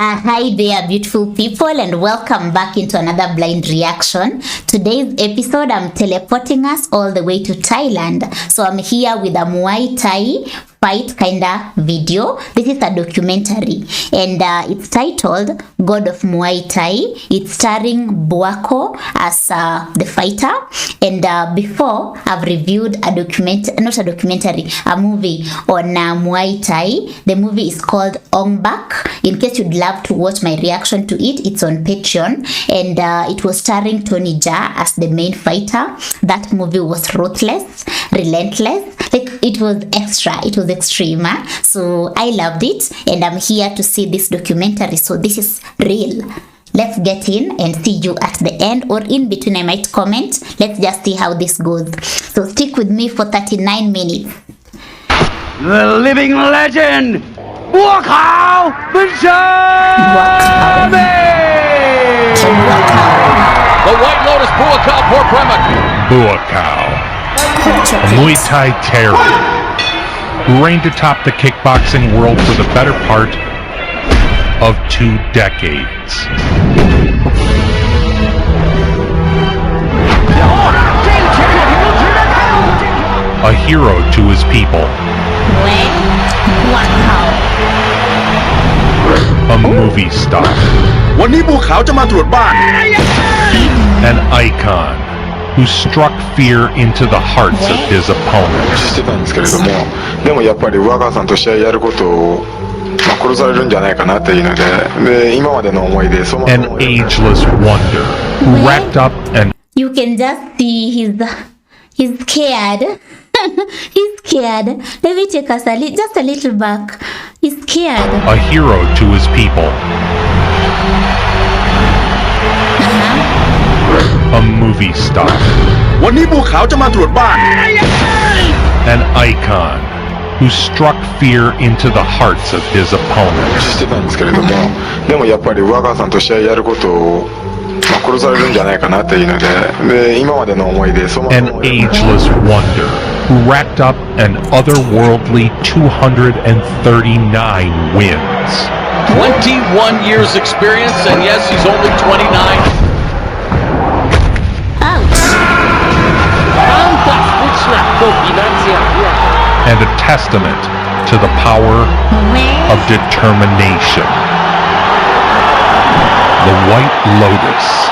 Hi there, beautiful people, and welcome back into another blind reaction. Today's episode, I'm teleporting us all the way to Thailand. So I'm here with a Muay Thai fight kinda video. This is a documentary, and it's titled God of Muay Thai. It's starring Buakaw as the fighter. And before, I've reviewed a movie on Muay Thai. The movie is called Ong Bak. In case you'd love to watch my reaction to it, it's on Patreon, and it was starring Tony Jaa as the main fighter. That movie was ruthless, relentless, like it was extra, it was extreme. So I loved it, and I'm here to see this documentary, so this is real. Let's get in and see you at the end, or in between. I might comment. Let's just see how this goes. So stick with me for 39 minutes. The living legend, Buakaw the White Lotus Buakaw Porpremic. Buakaw, a Muay Thai terror, who reigned atop the kickboxing world for the better part of 2 decades. A hero to his people. A movie star. An icon who struck fear into the hearts of his opponents. An ageless wonder who racked up and you can just see he's scared. He's scared. Let me take us just a little back. He's scared. A hero to his people. A movie star. An icon who struck fear into the hearts of his opponents. An ageless wonder who racked up an otherworldly 239 wins. 21 years experience, and yes, he's only 29. And a testament to the power of determination. The White Lotus.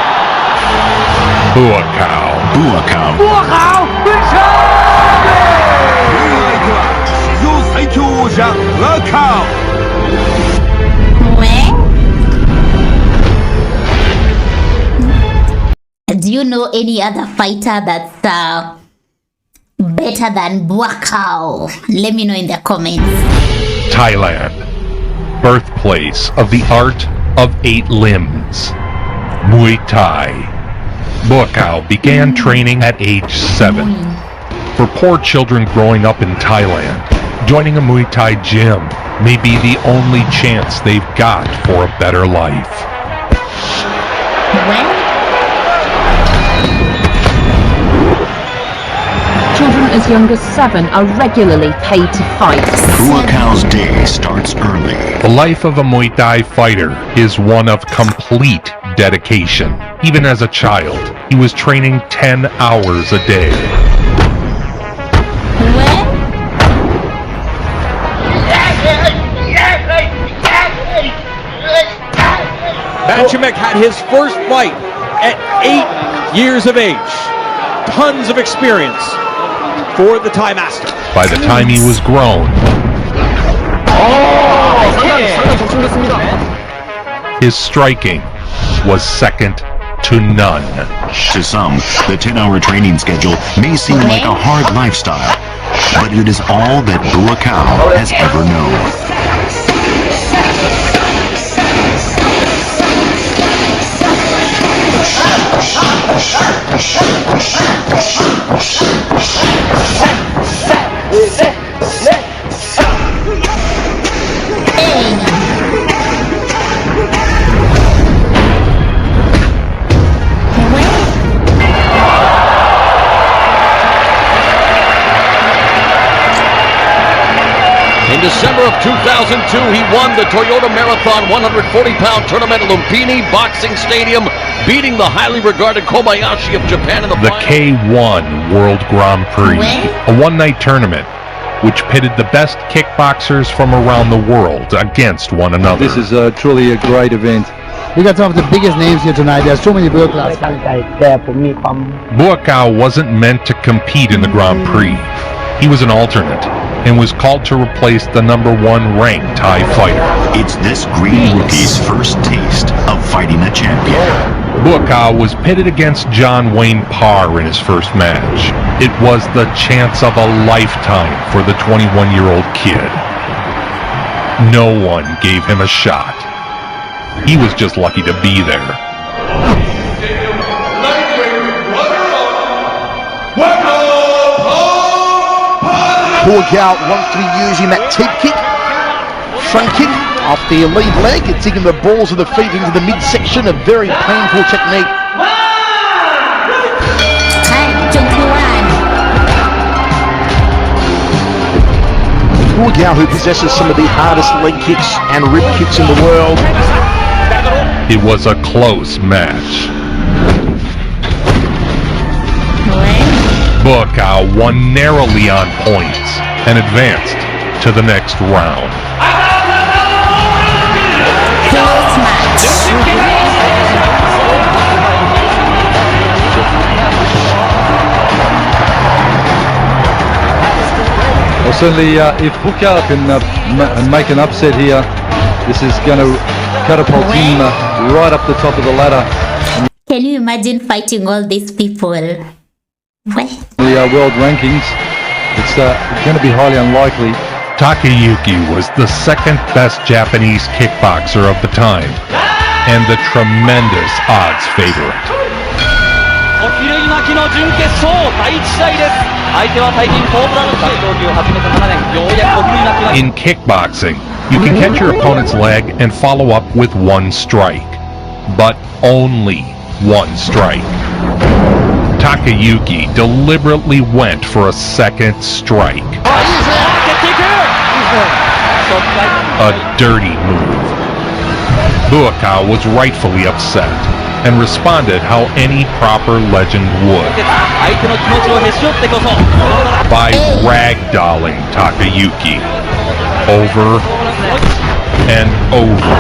Buakaw. Do you know any other fighter that's better than Buakaw? Let me know in the comments. Thailand, birthplace of the art of 8 limbs, Muay Thai. Buakaw began training at age 7. For poor children growing up in Thailand, joining a Muay Thai gym may be the only chance they've got for a better life. Children as young as 7 are regularly paid to fight. Buakaw's day starts early. The life of a Muay Thai fighter is one of complete dedication. Even as a child, he was training 10 hours a day. Hardship had his first fight at 8 years of age. Tons of experience for the Thai master. By the time he was grown, his striking was second to none. To some, the 10-hour training schedule may seem like a hard lifestyle, but it is all that Buakaw has ever known. In December of 2002, he won the Toyota Marathon 140-pound tournament at Lumpini Boxing Stadium, beating the highly regarded Kobayashi of Japan in the final. K1 World Grand Prix, a one-night tournament which pitted the best kickboxers from around the world against one another. This is truly a great event. We got some of the biggest names here tonight. There's so many world class. Buakaw wasn't meant to compete in the Grand Prix. He was an alternate and was called to replace the #1 ranked Thai fighter. It's this green rookie's first taste of fighting a champion. Buakaw was pitted against John Wayne Parr in his first match. It was the chance of a lifetime for the 21-year-old kid. No one gave him a shot. He was just lucky to be there. Buakaw wants to be using that teep kick, front kick off the lead leg. It's taking the balls of the feet into the midsection, a very painful technique. Buakaw, who possesses some of the hardest leg kicks and rib kicks in the world. It was a close match. Buakaw won narrowly on points and advanced to the next round. Close match. Well, certainly, if Buakaw can make an upset here, this is going to catapult him right up the top of the ladder. Can you imagine fighting all these people? The world rankings, it's going to be highly unlikely. Takayuki was the second best Japanese kickboxer of the time and the tremendous odds favorite. In kickboxing, you can catch your opponent's leg and follow up with one strike, but only one strike. Takayuki deliberately went for a second strike. A dirty move. Buakaw was rightfully upset and responded how any proper legend would, by ragdolling Takayuki over and over.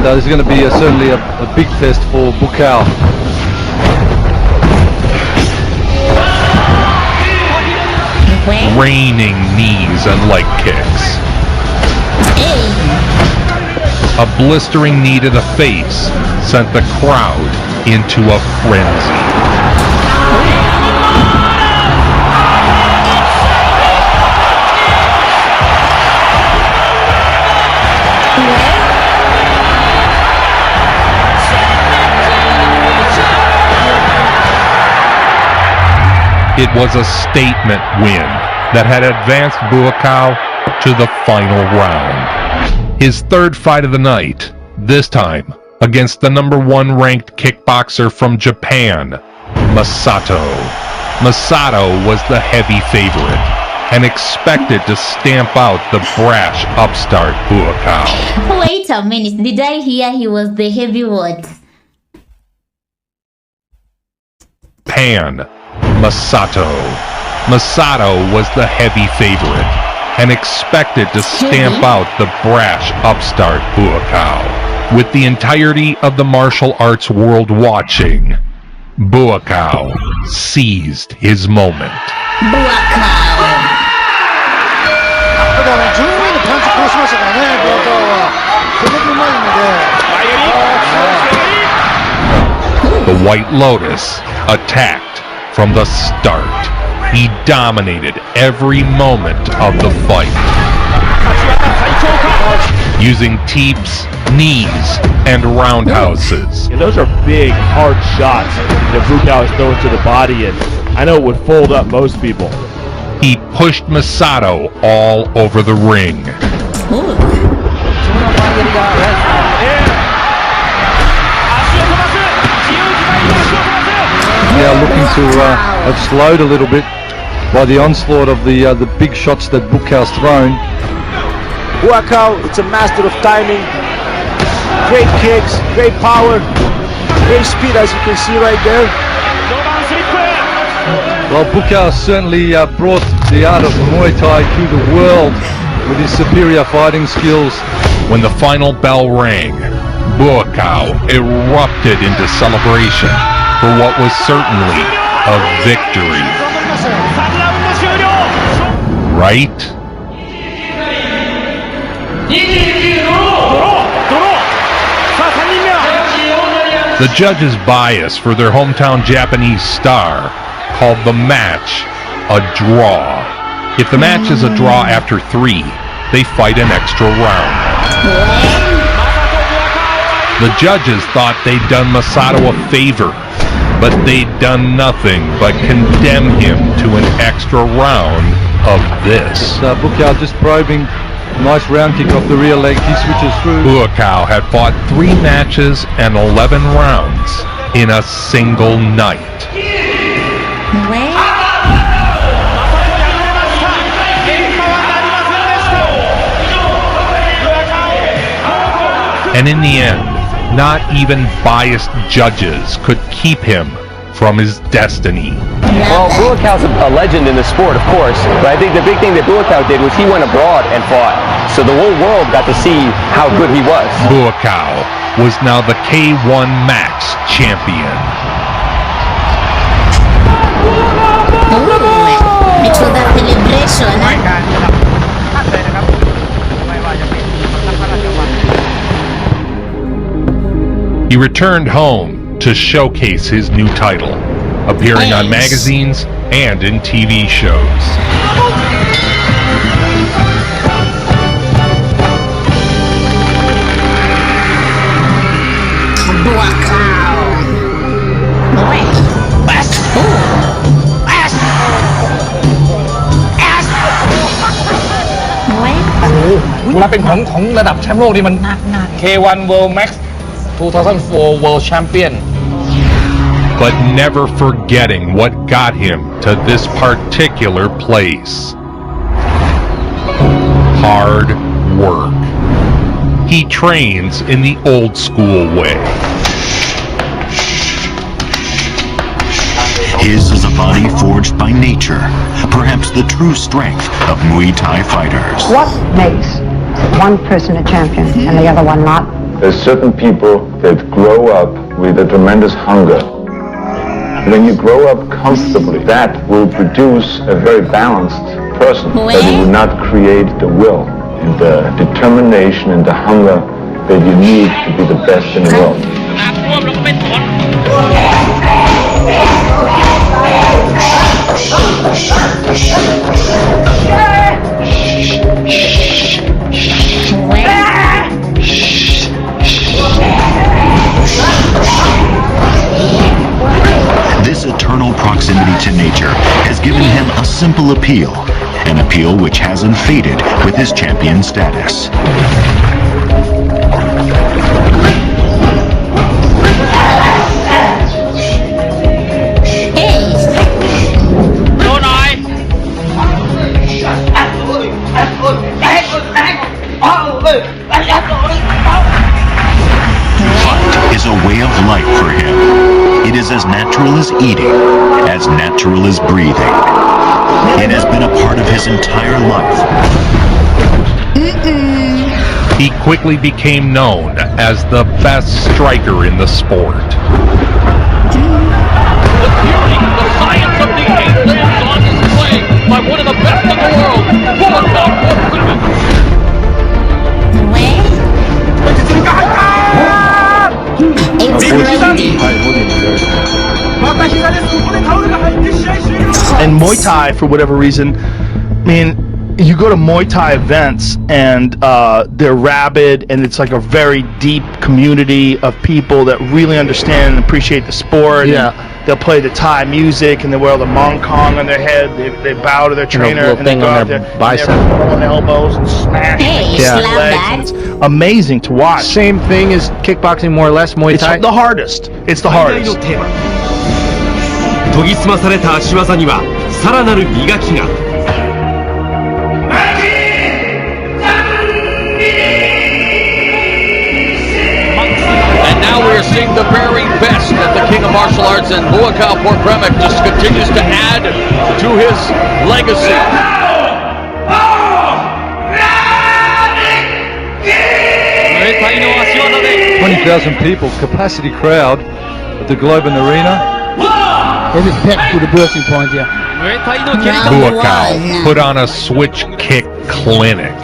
This is going to be certainly a big test for Buakaw. Raining knees and leg kicks. A blistering knee to the face sent the crowd into a frenzy. It was a statement win that had advanced Buakaw to the final round. His third fight of the night, this time against the #1 ranked kickboxer from Japan, Masato. Masato was the heavy favorite and expected to stamp out the brash upstart Buakaw. Wait a minute, did I hear he was the heavyweight? Masato. Masato was the heavy favorite and expected to stamp out the brash upstart Buakaw. With the entirety of the martial arts world watching, Buakaw seized his moment. The White Lotus attacked from the start. He dominated every moment of the fight, using teeps, knees, and roundhouses. And those are big, hard shots that Buakaw is throwing to the body, and I know it would fold up most people. He pushed Masato all over the ring. Now looking to have slowed a little bit by the onslaught of the big shots that Buakaw's thrown. Buakaw, it's a master of timing. Great kicks, great power, great speed, as you can see right there. Well, Buakaw certainly brought the art of Muay Thai to the world with his superior fighting skills. When the final bell rang, Buakaw erupted into celebration for what was certainly a victory. Right? The judges' bias for their hometown Japanese star called the match a draw. If the match is a draw after 3, they fight an extra round. The judges thought they'd done Masato a favor, but they'd done nothing but condemn him to an extra round of this. Buakaw just probing. Nice round kick off the rear leg. He switches through. Buakaw had fought 3 matches and 11 rounds in a single night. And in the end, not even biased judges could keep him from his destiny. Well, Buakaw's a legend in the sport, of course, but I think the big thing that Buakaw did was he went abroad and fought, so the whole world got to see how good he was. Buakaw was now the K1 Max champion. It was a celebration. He returned home to showcase his new title, appearing on magazines and in TV shows. K1 World Max 2004 World Champion. But never forgetting what got him to this particular place. Hard work. He trains in the old school way. His is a body forged by nature, perhaps the true strength of Muay Thai fighters. What makes one person a champion and the other one not? There's certain people that grow up with a tremendous hunger. When you grow up comfortably, that will produce a very balanced person, but it will not create the will and the determination and the hunger that you need to be the best in the world. This eternal proximity to nature has given him a simple appeal, an appeal which hasn't faded with his champion status. Is a way of life for him. It is as natural as eating, as natural as breathing. It has been a part of his entire life. He quickly became known as the best striker in the sport. The beauty, the science of the eight limbs on display by one of the best in the world, Buakaw. And Muay Thai, for whatever reason, I mean, you go to Muay Thai events and they're rabid, and it's like a very deep community of people that really understand and appreciate the sport. Yeah. And they'll play the Thai music, and they wear the Mong Kong on their head. They bow to their trainer, and they go out there bicep. And they're rolling elbows and smashing legs. And it's amazing to watch. Same thing as kickboxing, more or less. Muay Thai. It's the hardest. It's the hardest. 研ぎ澄まされた足技にはさらなる磨きが。Facing the very best at the King of Martial Arts, and Buakaw Porpremic just continues to add to his legacy. 20,000 people, capacity crowd at the Globe and Arena. It is packed to the bursting point here. Buakaw put on a switch kick clinic.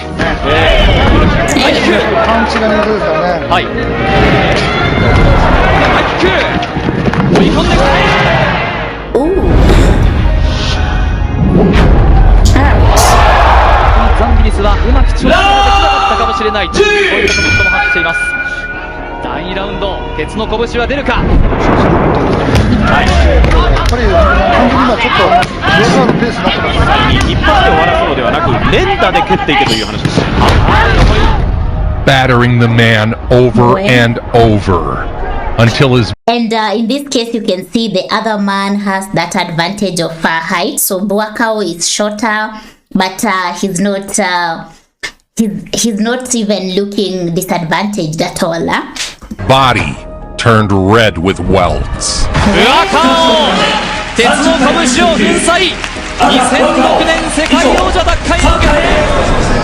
Battering the man over and over until his... And in this case, you can see the other man has that advantage of height. So Buakaw is shorter, but he's not even looking disadvantaged at all. Body turned red with welts.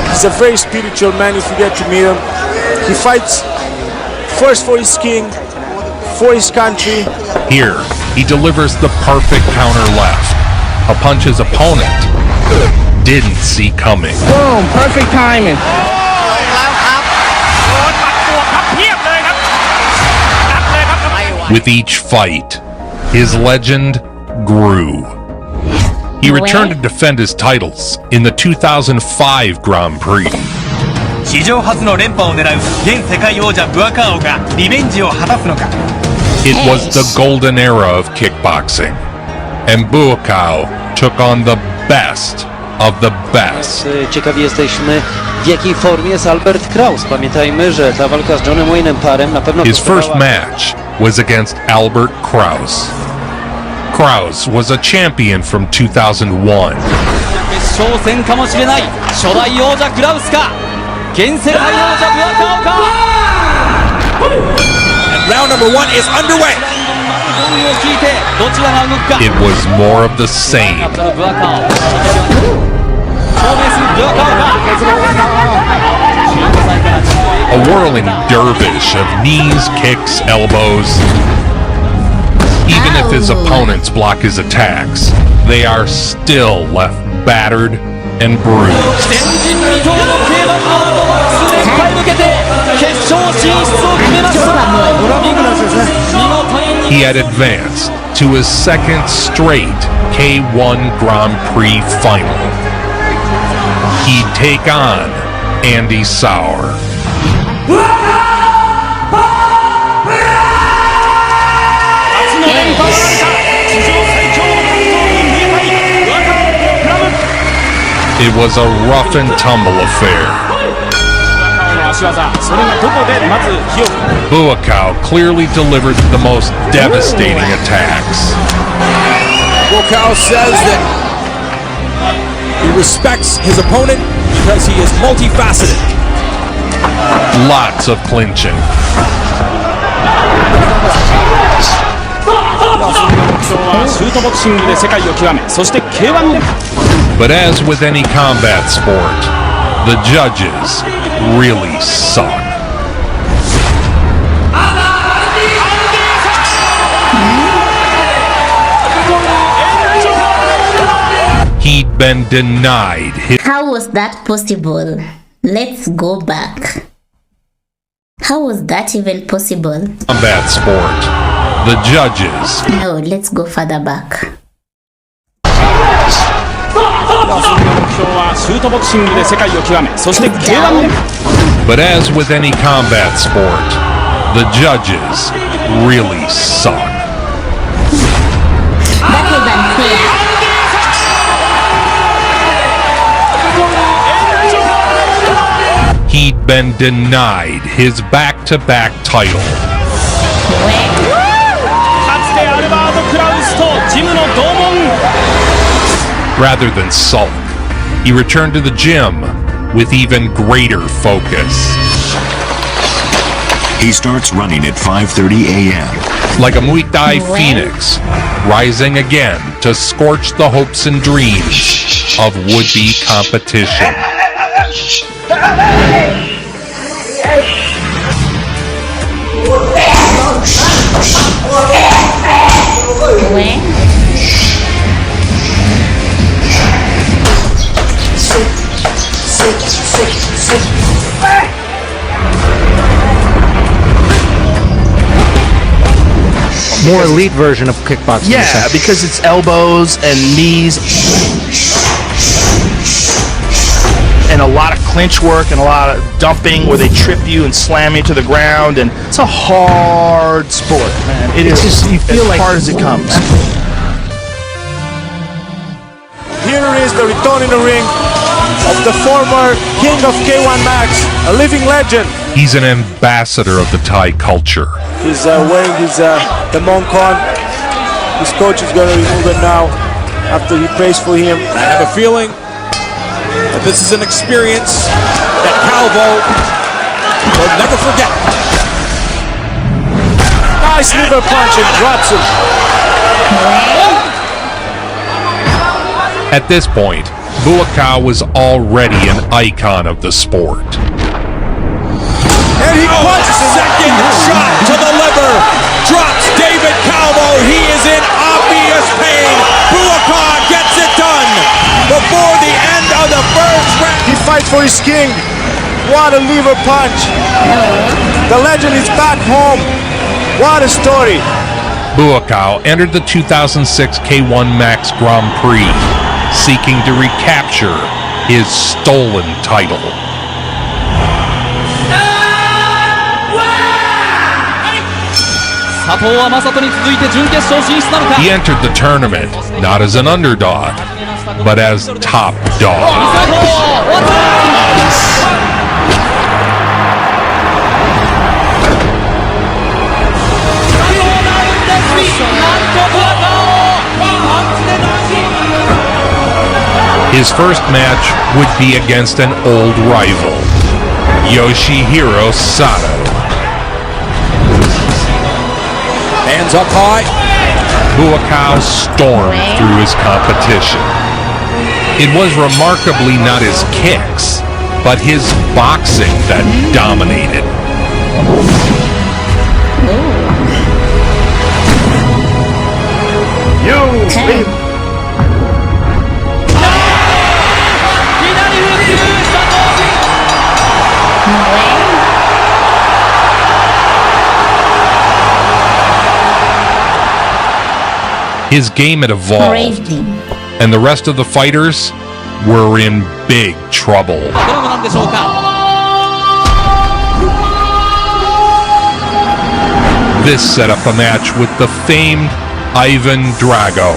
He's a very spiritual man if you get to meet him. He fights first for his king, for his country. Here, he delivers the perfect counter left, a punch his opponent didn't see coming. Boom, perfect timing. With each fight, his legend grew. He returned to defend his titles in the 2005 Grand Prix. 史上初の連覇を狙う現世界王者ブアカオがリベンジを果たすのか。 It was the golden era of kickboxing, and Buakaw took on the best of the best. Ciekawi jesteśmy, w jakiej formie jest Albert Kraus. Pamiętajmy, że ta walka z Johnem Wayne'em parem na pewno... His first match was against Albert Kraus. Kraus was a champion from 2001. 決勝戦かもしれない初代王者クラウスか現世界王者ブアカオか And round number 1 is underway. It was more of the same. A whirling dervish of knees, kicks, elbows. Even if his opponents block his attacks, they are still left battered and bruised. He had advanced to his second straight K1 Grand Prix final. He'd take on Andy Sauer. It was a rough and tumble affair. Buakaw clearly delivered the most devastating attacks. Buakaw says that he respects his opponent because he is multifaceted. Lots of clinching. But as with any combat sport, the judges really suck. He'd been denied his... How was that possible? Let's go back. How was that even possible? Combat sport. The judges... No, let's go further back. But as with any combat sport, the judges really suck. That was unfair. He'd been denied his back-to-back title. Rather than sulk, he returned to the gym with even greater focus. He starts running at 5:30 a.m. Like a Muay Thai phoenix, rising again to scorch the hopes and dreams of would-be competition. More elite version of kickboxing. Yeah, because it's elbows and knees and a lot of clinch work and a lot of dumping where they trip you and slam you to the ground, and it's a hard sport, man. It's just, you feel as hard as it comes. Here is the return in the ring of the former king of K1 Max, a living legend. He's an ambassador of the Thai culture. He's wearing his the monk on. His coach is going to remove it now after he prays for him. I have a feeling that this is an experience that Calvo will never forget. Nice liver punch and drops him. At this point, Buakaw was already an icon of the sport. And he punches second shot to the liver. Drops David Calvo. He is in obvious pain. Buakaw gets it done before the end of the first round. He fights for his king. What a liver punch. The legend is back home. What a story. Buakaw entered the 2006 K1 Max Grand Prix, seeking to recapture his stolen title. He entered the tournament not as an underdog, but as top dog. His first match would be against an old rival, Yoshihiro Sato. Hands up high. Buakaw stormed through his competition. It was remarkably not his kicks, but his boxing that dominated. His game had evolved, and the rest of the fighters were in big trouble. This set up a match with the famed Ivan Drago.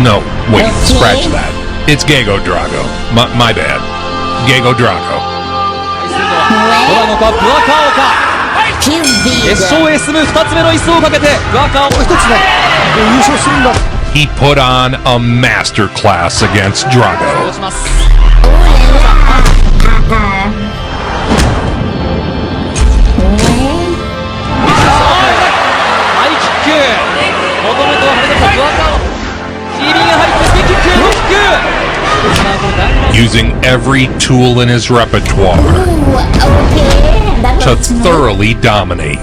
No, wait, scratch that. It's Gago Drago. My bad. Gago Drago. He put on a masterclass against Drago. Using every tool in his repertoire to thoroughly dominate.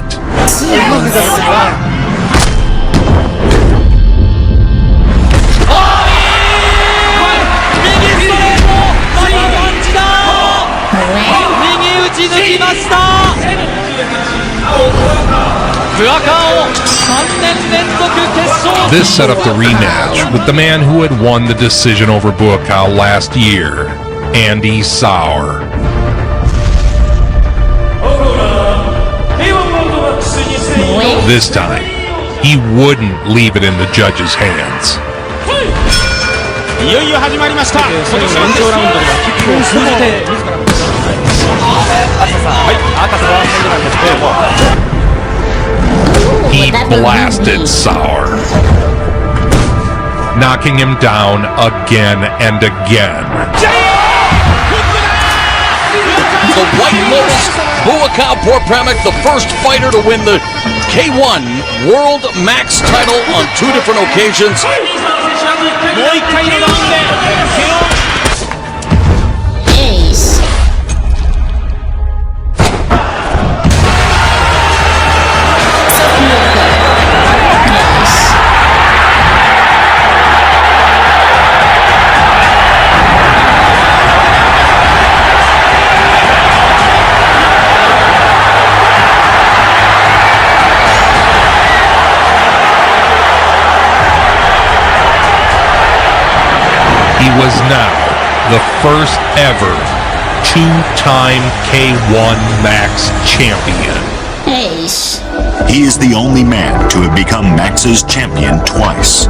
This set up the rematch with the man who had won the decision over Buakaw last year, Andy Sauer. This time, he wouldn't leave it in the judges' hands. He blasted Sauer, knocking him down again and again. The White Lotus Buakaw Porpramic, the first fighter to win the K1 World Max title on 2 different occasions. Ace. He was now the first ever two-time K1 Max champion. Ace. He is the only man to have become Max's champion twice.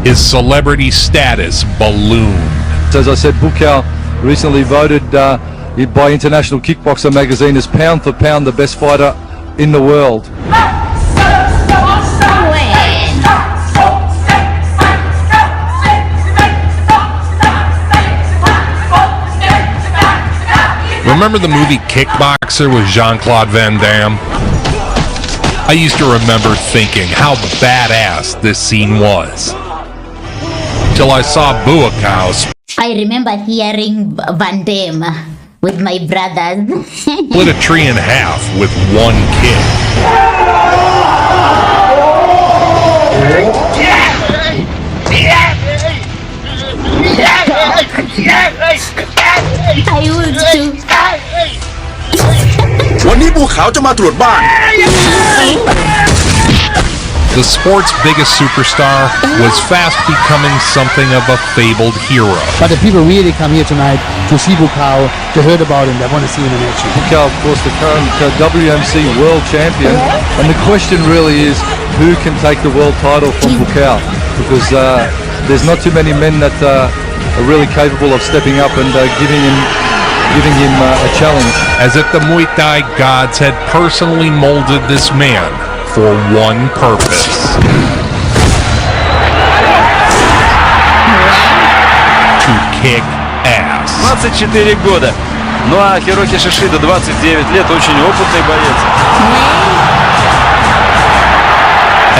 His celebrity status ballooned. As I said, Buakaw recently voted by International Kickboxer magazine as pound for pound the best fighter in the world. Remember the movie Kickboxer with Jean-Claude Van Damme? I used to remember thinking how badass this scene was. Till I saw Buakaw I remember hearing Van Damme with my brothers. split a tree in half with one kick. I would too. วันนี้บัวขาวจะมาตรวจบ้าน The sport's biggest superstar was fast becoming something of a fabled hero. But the people really come here tonight to see Buakaw, to hear about him, they want to see him in action. Buakaw, of course, the current WMC world champion. And the question really is, who can take the world title from Buakaw? Because there's not too many men that are really capable of stepping up and giving him a challenge. As if the Muay Thai gods had personally molded this man for one purpose. To kick ass. 24 года. Ну а Хироки Шишида 29 лет, очень опытный боец.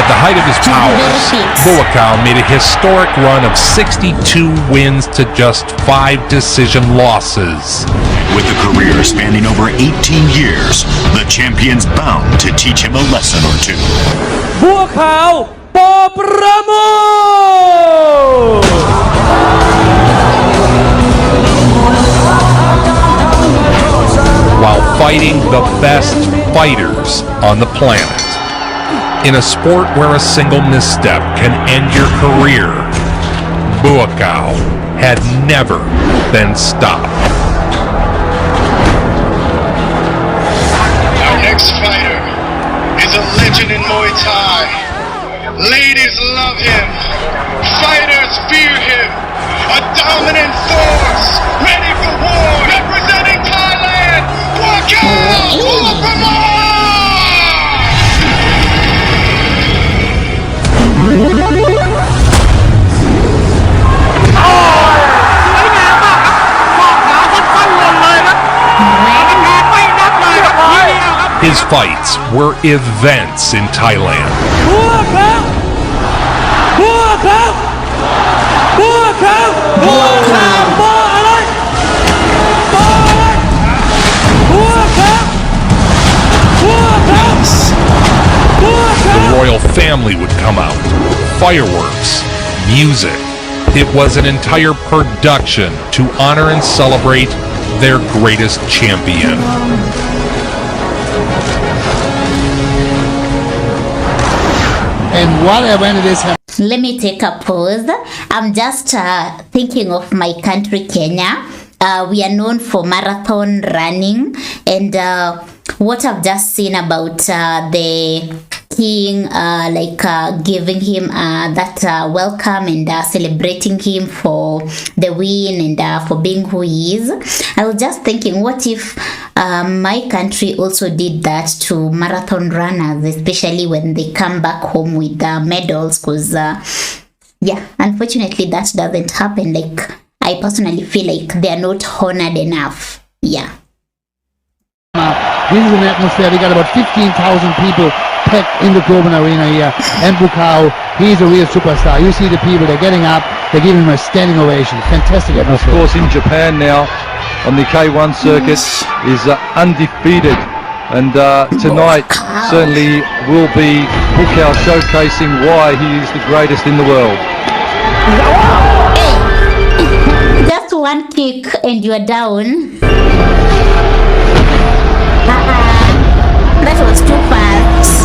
At the height of his powers, Buakaw made a historic run of 62 wins to just 5 decision losses. With a career spanning over 18 years, the champion's bound to teach him a lesson or two. Buakaw Porpramic! While fighting the best fighters on the planet. In a sport where a single misstep can end your career, Buakaw had never been stopped. Our next fighter is a legend in Muay Thai. Ladies love him. Fighters fear him. A dominant force, ready for war, representing Thailand. Buakaw Porpramic! His fights were events in Thailand. Buakaw! Buakaw! Buakaw! Buakaw! The royal family would come out. Fireworks, music. It was an entire production to honor and celebrate their greatest champion. And what event it is happening? Let me take a pause. I'm just thinking of my country, Kenya. We are known for marathon running, and what I've just seen about the king, giving him that welcome and celebrating him for the win and for being who he is. I was just thinking, what if my country also did that to marathon runners, especially when they come back home with medals? Because unfortunately that doesn't happen. Like, I personally feel like they are not honored enough. Yeah. This is an atmosphere. We got about 15,000 people packed in the Coburn Arena here. And Buakaw, he's a real superstar. You see the people, they're getting up, they're giving him a standing ovation. Fantastic atmosphere. Of course, in Japan now, on the K1 circuit, is undefeated. And tonight certainly will be Buakaw showcasing why he is the greatest in the world. Just one kick and you're down. That was too fast.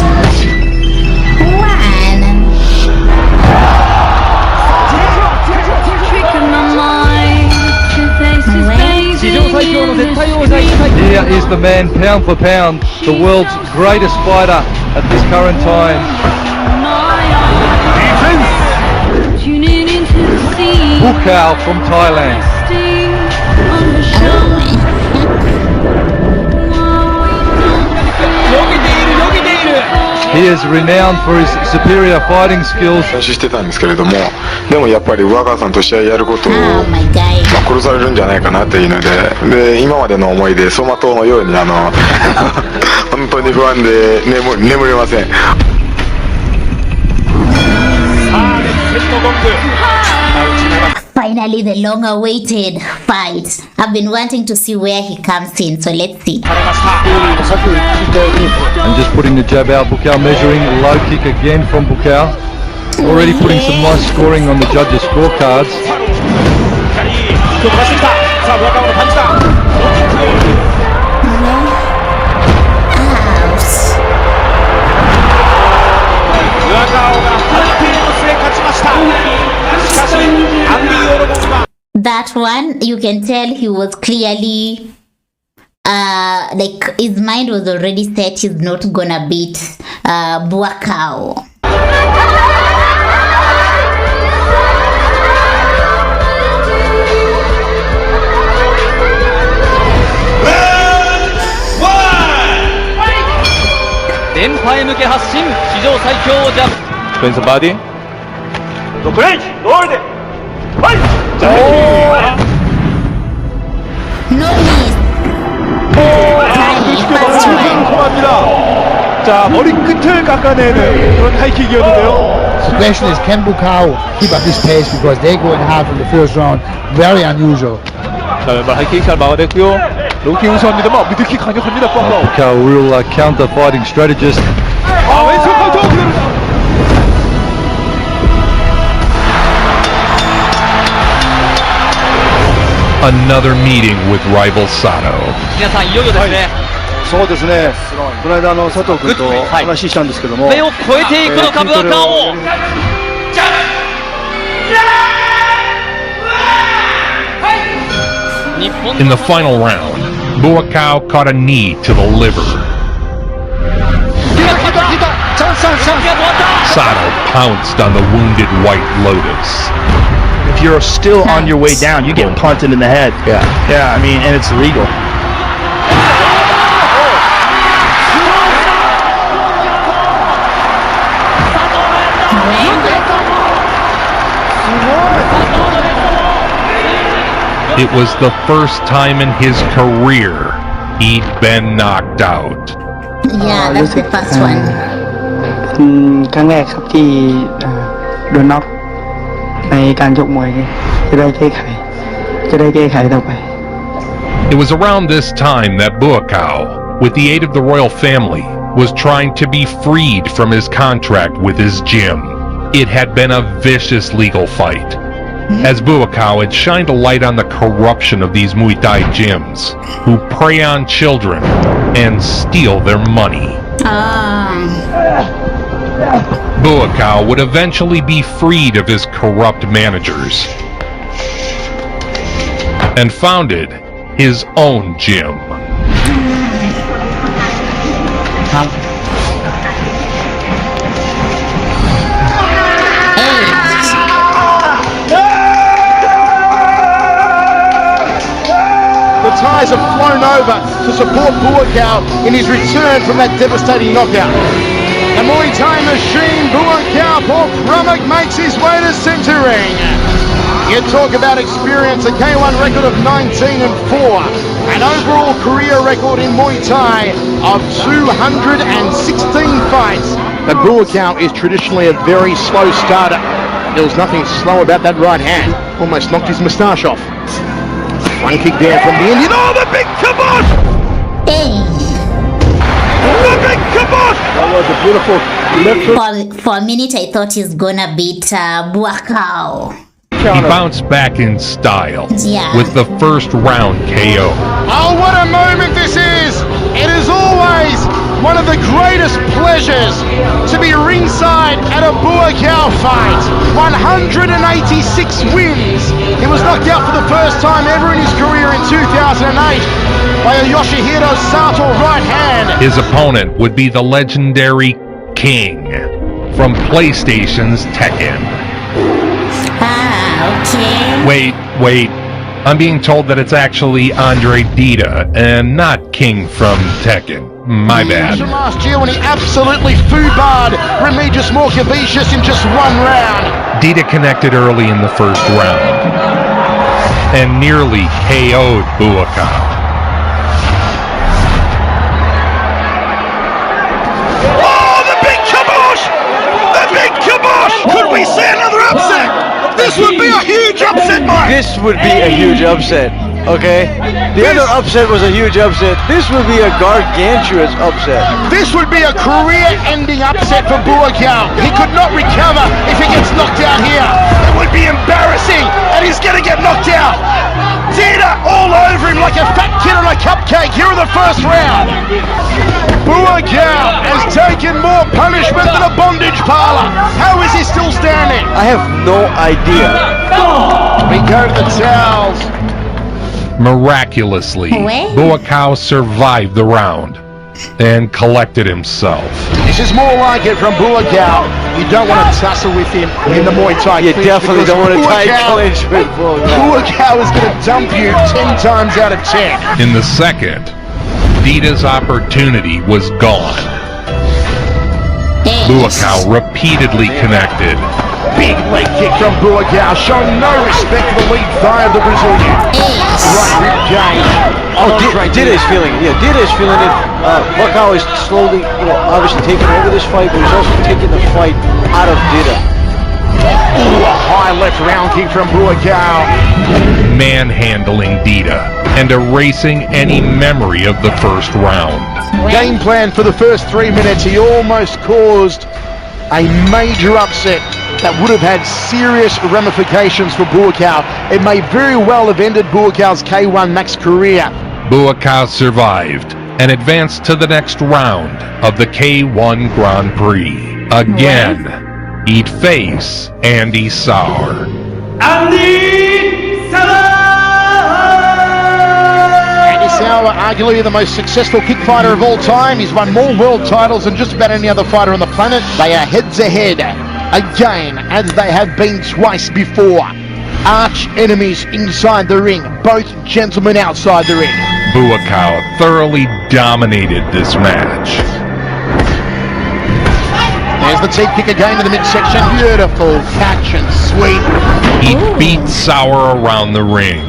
Here is the man, pound for pound, the world's greatest fighter at this current time. Buakaw from Thailand. He is renowned for his superior fighting skills. してたんですけれども、でもやっぱり上川さんと試合やることを、殺されるんじゃないかなっていうので、今までの思いで走馬灯のように本当に不安で眠れません。 Finally, the long-awaited fight. I've been wanting to see where he comes in, so let's see. And just putting the jab out, Buakaw measuring, low kick again from Buakaw. Already putting some nice scoring on the judges' scorecards. That one, you can tell he was clearly like his mind was already set. He's not gonna beat Buakaw. Spins the body. No miss. 자, 머리끝을 깎아내는 그런 하이킥이었는데요. The question is, can Buakaw keep up this pace because they go in hard from the first round? Very unusual. 자, 왼발 하이킥 잘 막아냈고요. 로킥 우수합니다만 미드킥 강력합니다. Buakaw, real counter fighting strategist. 왼손 카운터 그대로. Another meeting with rival Sato. 皆さんいよいよですね。そうですね。この間佐藤君と話したんですけども、目を超えていくのかブアカを。In the final round, Buakaw caught a knee to the liver. Sato pounced on the wounded White Lotus. if you're still on your way down, you get punted in the head. Yeah, I mean, and it's illegal. It was the first time in his career he'd been knocked out. Yeah, that's the first one. ครั้งแรกครับที่โดนน็อกในการชกมวยจะได้แก้ไขต่อไป It was around this time that Buakaw, with the aid of the royal family, was trying to be freed from his contract with his gym. It had been a vicious legal fight, as Buakaw had shined a light on the corruption of these Muay Thai gyms, who prey on children and steal their money. Buakaw would eventually be freed of his corrupt managers and founded his own gym. The Thais have flown over to support Buakaw in his return from that devastating knockout. The Muay Thai machine, Buakaw, Paul Crummock makes his way to centre ring. You talk about experience, a K1 record of 19-4, an overall career record in Muay Thai of 216 fights. But Buakaw is traditionally a very slow starter. There was nothing slow about that right hand. Almost knocked his moustache off. One kick there from the Indian. Oh, the big kibosh! The big kibosh! That was a beautiful left. For a minute, I thought he's gonna beat Buakaw. He bounced back in style with the first round KO. Oh, what a moment this is! It is always one of the greatest pleasures to be ringside at a Buakaw fight. 186 wins. He was knocked out for the first time ever in his career in 2008 by a Yoshihiro Sato right hand. His opponent would be the legendary King from PlayStation's Tekken. Okay. Wait. I'm being told that it's actually Andre Dita and not King from Tekken. My bad. Last year when he absolutely foobarred Remedios Morkavicius in just one round. Dita connected early in the first round and nearly KO'd Buakaw. Oh, the big kibosh! The big kibosh! Could we see another upset? This would be a huge upset, Mike! This would be a huge upset, okay? The other upset was a huge upset. This would be a gargantuous upset. This would be a career-ending upset for Buakaw. He could not recover if he gets knocked out here. It would be embarrassing, and he's going to get knocked out. Dita all over him like a fat kid on a cupcake here in the first round. Buakaw has taken more punishment than a bondage parlor. How is he still standing? I have no idea. We go to the towels. Miraculously, Buakaw survived the round and collected himself. This is more like it from Buakaw. You don't want to tussle with him in the Muay Thai. You definitely don't want to tight clinch with Buakaw. Buakaw is going to dump you 10 times out of 10. In the second, Dita's opportunity was gone. Buakaw repeatedly connected. Big leg kick from Buakaw, showing no respect for the lead thigh of the Brazilian. Right rib cage. Dita's feeling it. Yeah, Dita's feeling it. Buakaw is slowly, obviously taking over this fight, but he's also taking the fight out of Dita. Ooh, a high left round kick from Buakaw. Manhandling Dita and erasing any memory of the first round. Game plan for the first 3 minutes. He almost caused a major upset that would have had serious ramifications for Buakaw. It may very well have ended Buakaw's K1 Max career. Buakaw survived and advanced to the next round of the K1 Grand Prix. Again, he'd face Andy Sauer. Andy Sauer, arguably the most successful kick fighter of all time. He's won more world titles than just about any other fighter on the planet. They are heads ahead again, as they have been twice before. Arch enemies inside the ring, both gentlemen outside the ring. Buakaw thoroughly dominated this match. There's the teep kick again in the midsection. Beautiful catch and sweep. He beat Sauer around the ring.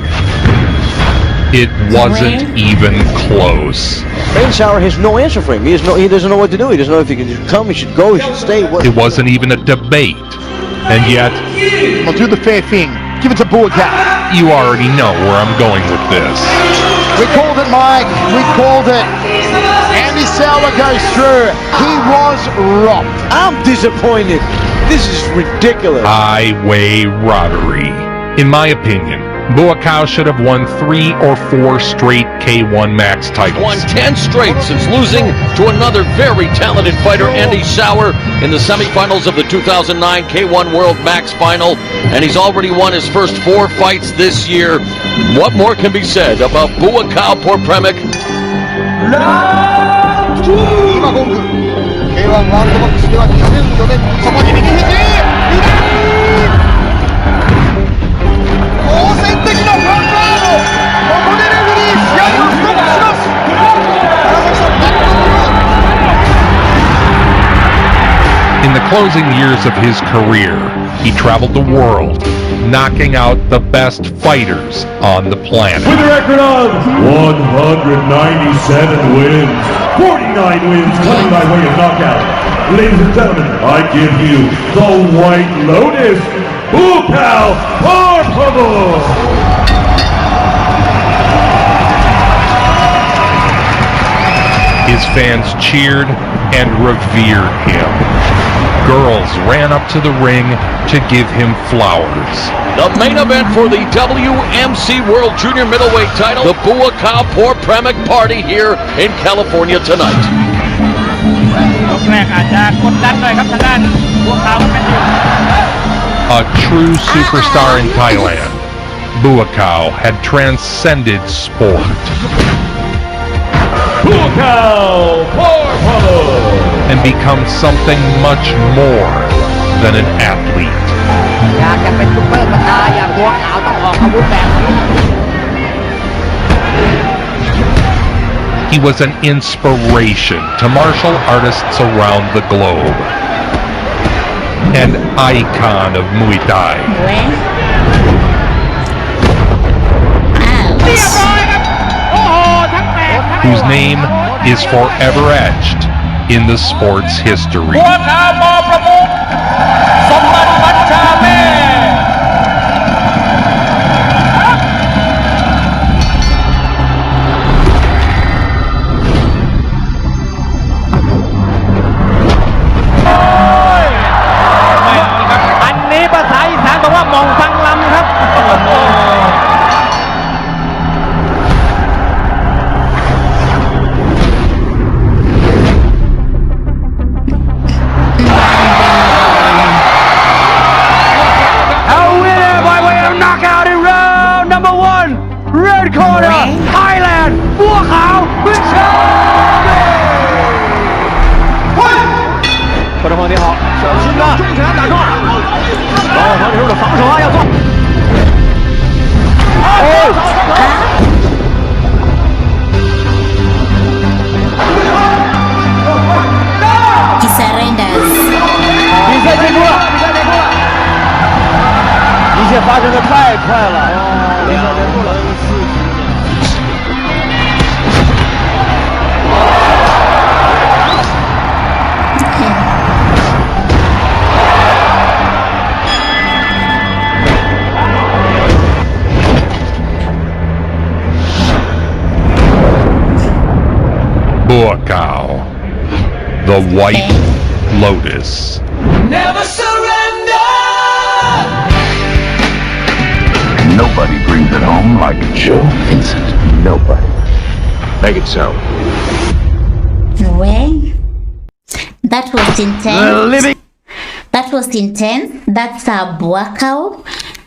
It wasn't even close. Ben Sauer has no answer for him. He doesn't know what to do. He doesn't know if he can come, he should go, he should stay. It wasn't even a debate. And yet... I'll do the fair thing. Give it to Buakaw. You already know where I'm going with this. We called it, Mike. We called it. Andy Sauer goes through. He was robbed. I'm disappointed. This is ridiculous. Highway robbery. In my opinion, Buakaw should have won 3 or 4 straight K1 Max titles. Won 10 straight since losing to another very talented fighter, Andy Sauer, in the semifinals of the 2009 K1 World Max Final, and he's already won his first 4 fights this year. What more can be said about Buakaw Porpremic? In the closing years of his career, he traveled the world, knocking out the best fighters on the planet. With a record of 197 wins, 49 wins coming by way of knockout. Ladies and gentlemen, I give you the White Lotus, Buakaw, por favor! His fans cheered and revered him. Girls ran up to the ring to give him flowers. The main event for the WMC World Junior Middleweight title, the Buakaw Premic Party here in California tonight. A true superstar in Thailand, Buakaw had transcended sport. Buakaw, por favor! And become something much more than an athlete. He was an inspiration to martial artists around the globe. An icon of Muay Thai. Whose name is forever etched in the sport's history. Red corner, Thailand, Buakaw, with He surrenders. 比赛结束了，一切发生的太快了。比赛结束了。Buakaw, the White Lotus. Never surrender! Nobody brings it home like Joe Vincent. Nobody. Make it so. Well, that was intense. That was intense. That's Buakaw.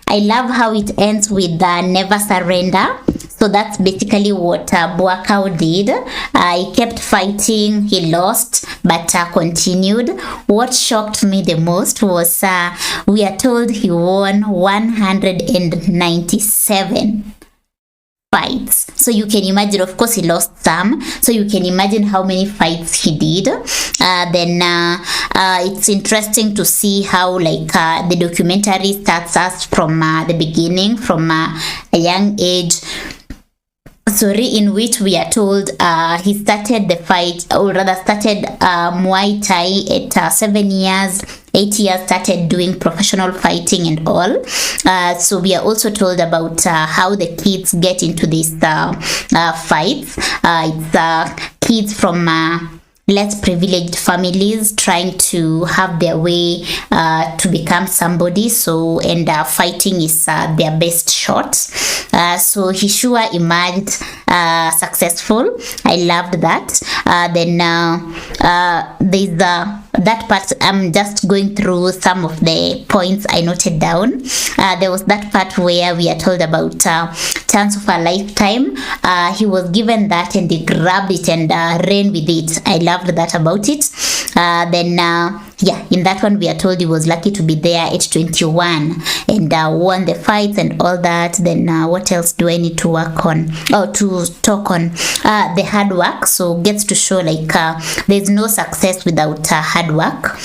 I love how it ends with never surrender. So that's basically what Buakaw did. He kept fighting, he lost, but continued. What shocked me the most was we are told he won 197 fights. So you can imagine, of course he lost some, so you can imagine how many fights he did. Then it's interesting to see how the documentary starts us from the beginning, from a young age, in which we are told he started the fight, or rather started Muay Thai at 7 years, 8 years, started doing professional fighting and all. So we are also told about how the kids get into these fights. It's kids from less privileged families trying to have their way to become somebody, so and fighting is their best shot. So he sure emerged successful. I loved that. Then there's that part. I'm just going through some of the points I noted down. There was that part where we are told about chance of a lifetime. He was given that and he grabbed it and ran with it. I loved that about it. Then yeah, in that one we are told he was lucky to be there at 21 and won the fights and all that. Then what else do I need to work on or to talk on? The hard work. So gets to show like there's no success without hard work.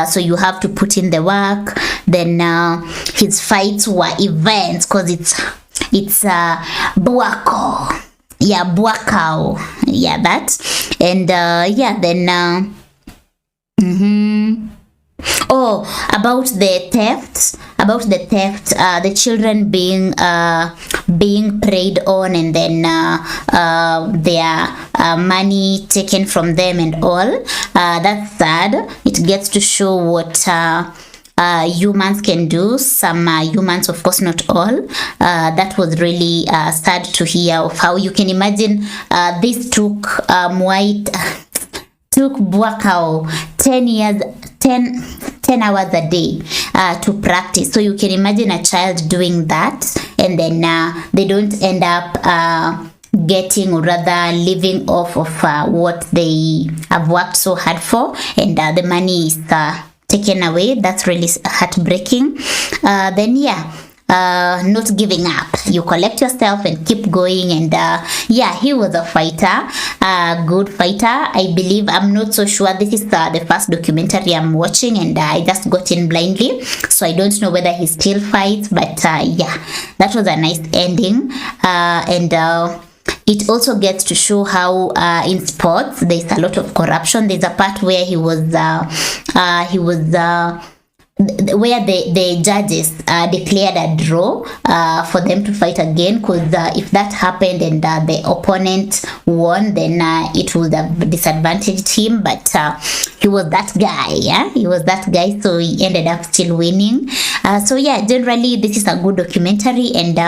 So you have to put in the work. Then his fights were events because it's Buakaw. Yeah, Buakaw. Yeah, that. And yeah, then oh, about the theft, the children being preyed on and then their money taken from them and all. That's sad. It gets to show what humans can do. Some humans, of course not all. That was really sad to hear of how you can imagine this took Buakaw 10 hours a day to practice. So you can imagine a child doing that and then they don't end up getting or rather living off of what they have worked so hard for, and the money is taken away. That's really heartbreaking. Then yeah, not giving up. You collect yourself and keep going. And yeah, he was a fighter, a good fighter. I believe, I'm not so sure, this is the first documentary I'm watching and I just got in blindly, so I don't know whether he still fights, but yeah, that was a nice ending. And it also gets to show how in sports there's a lot of corruption. There's a part where he was where the judges declared a draw for them to fight again, because if that happened and the opponent won, then it would have disadvantaged him, but he was that guy. Yeah, he was that guy, so he ended up still winning. So yeah, generally this is a good documentary, and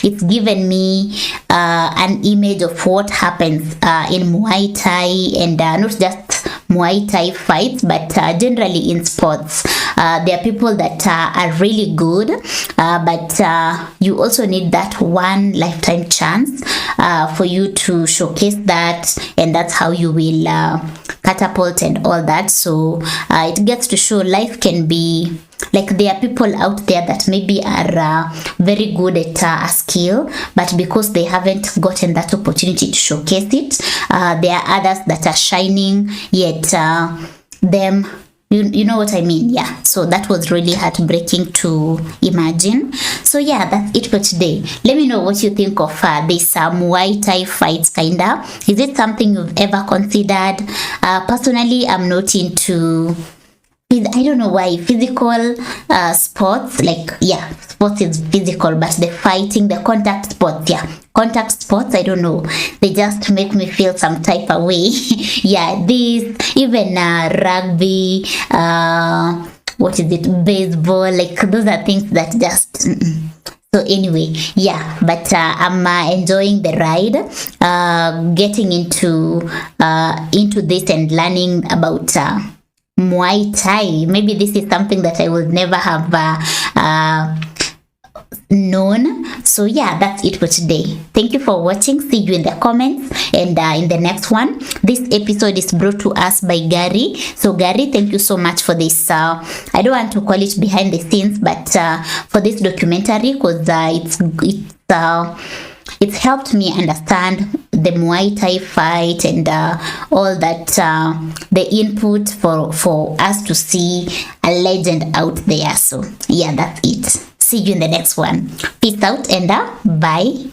it's given me an image of what happens in Muay Thai, and not just Muay Thai fights, but generally in sports. There are people that are really good, but you also need that one lifetime chance for you to showcase that, and that's how you will catapult and all that. So it gets to show life can be like, there are people out there that maybe are very good at a skill, but because they haven't gotten that opportunity to showcase it, there are others that are shining, yet them, you know what I mean? Yeah, so that was really heartbreaking to imagine. So yeah, that's it for today. Let me know what you think of this Muay Thai fights, kinda. Is it something you've ever considered? Personally, I'm not into, I don't know why, physical sports. Like, yeah, sports is physical, but the fighting, the contact sports, yeah, contact sports, I don't know, they just make me feel some type of way. Yeah, this, even rugby, what is it, baseball, like those are things that just So anyway, yeah, but I'm enjoying the ride, getting into this and learning about Muay Thai. Maybe this is something that I would never have known. So yeah, that's it for today. Thank you for watching. See you in the comments, and in the next one. This episode is brought to us by Gary. So Gary, thank you so much for this. I don't want to call it behind the scenes, but for this documentary, because it's helped me understand the Muay Thai fight and all that, the input for us to see a legend out there. So yeah, that's it. See you in the next one. Peace out and bye.